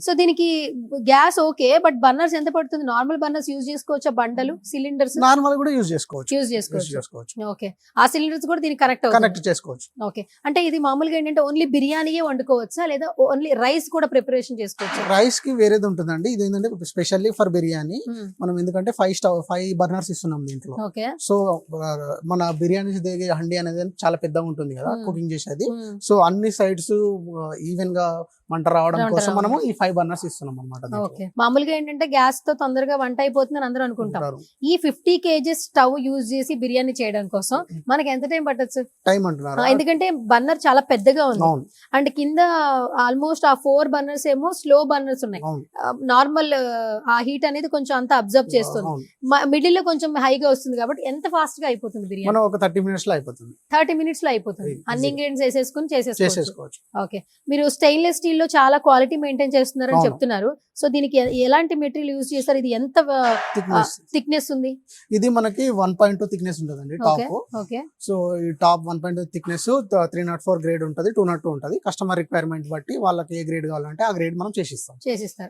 So దీనికి gas okay, but burners ఎంత పడుతుంది? నార్మల్ బర్నర్స్ యూజ్ చేసుకోవచ్చా? బండలు సిలిండర్స్ నార్మల్ కూడా యూజ్ చేసుకోవచ్చు. యూజ్ చేసుకోవచ్చు. ఓకే, ఆ సిలిండర్స్ కూడా దీనికి కనెక్ట్ కనెక్ట్ చేసుకోవచ్చు. ఓకే, అంటే ఇది మామూలుగా ఏంటంటే ఓన్లీ బిర్యానీయే వండుకోవచ్చా, లేదా ఓన్లీ రైస్ కూడా ప్రిపరేషన్ చేసుకోవచ్చా? రైస్ కి వేరేది ఉంటుందండి. ఇది ఏంటంటే స్పెషల్లీ ఫర్ బిర్యానీ. మనం ఎందుకంటే 5 బర్నర్స్ ఇస్తున్నాం దీంట్లో. ఓకే, సో మన బిర్యానీ హండి అనేది చాలా పెద్దగా ఉంటుంది కదా కుకింగ్ చేసేది. సో అన్ని సైడ్స్ ఈవెన్ గా మంట రావడం కోసం మనము ఈ 5 బర్నర్స్ ఇస్తున్నాం అనమాట. ఓకే, మామూలుగా ఏంటంటే గ్యాస్ తో తొందరగా వంట అయిపోతుందని అందరూ అనుకుంటారు. ఈ 50 kg స్టవ్ యూజ్ చేసి బిర్యానీ చేయడం కోసం మనకి ఎంత టైం పట్టొచ్చు? టైం అంటున్నారు ఎందుకంటే బర్నర్ చాలా పెద్దగా ఉంది అండ్ కింద ఆల్మోస్ట్ ఆ 4 బర్నర్స్ ఏమో స్లో బర్నర్స్ ఉన్నాయి. నార్మల్ ఆ హీట్ అనేది కొంచెం అంతా అబ్జర్వ్ చేస్తుంది, మిడిల్ లో కొంచెం హైగా వస్తుంది కాబట్టి ఎంత ఫాస్ట్ గా అయిపోతుంది బిర్యానీ? మనం ఒక 30 minutes లో అయిపోతుంది. 30 minutes లో అయిపోతుంది, అన్ని ఇంగ్రీడియంట్స్ వేసేసుకుని చేసేసుకోవచ్చు. ఓకే, మీరు స్టెయిన్లెస్ స్టీల్ లో చాలా క్వాలిటీ మెయింటైన్ చేస్తున్నారని చెప్తున్నారు. సో దీనికి ఎలాంటి మెటీరియల్ యూజ్ చేస్తారు? ఇది ఎంత థిక్నెస్ ఉంది? ఇది మనకి 1.2 థిక్నెస్ ఉంటుందండి టాప్. ఓకే, సో ఈ టాప్ 1.2 థిక్నెస్ 304 గ్రేడ్ ఉంటుంది, 202 ఉంటుంది. కస్టమర్ రిక్వైర్మెంట్ బట్టి వాళ్ళకి ఏ గ్రేడ్ కావాలంటే ఆ గ్రేడ్ మనం చేసిస్తారు.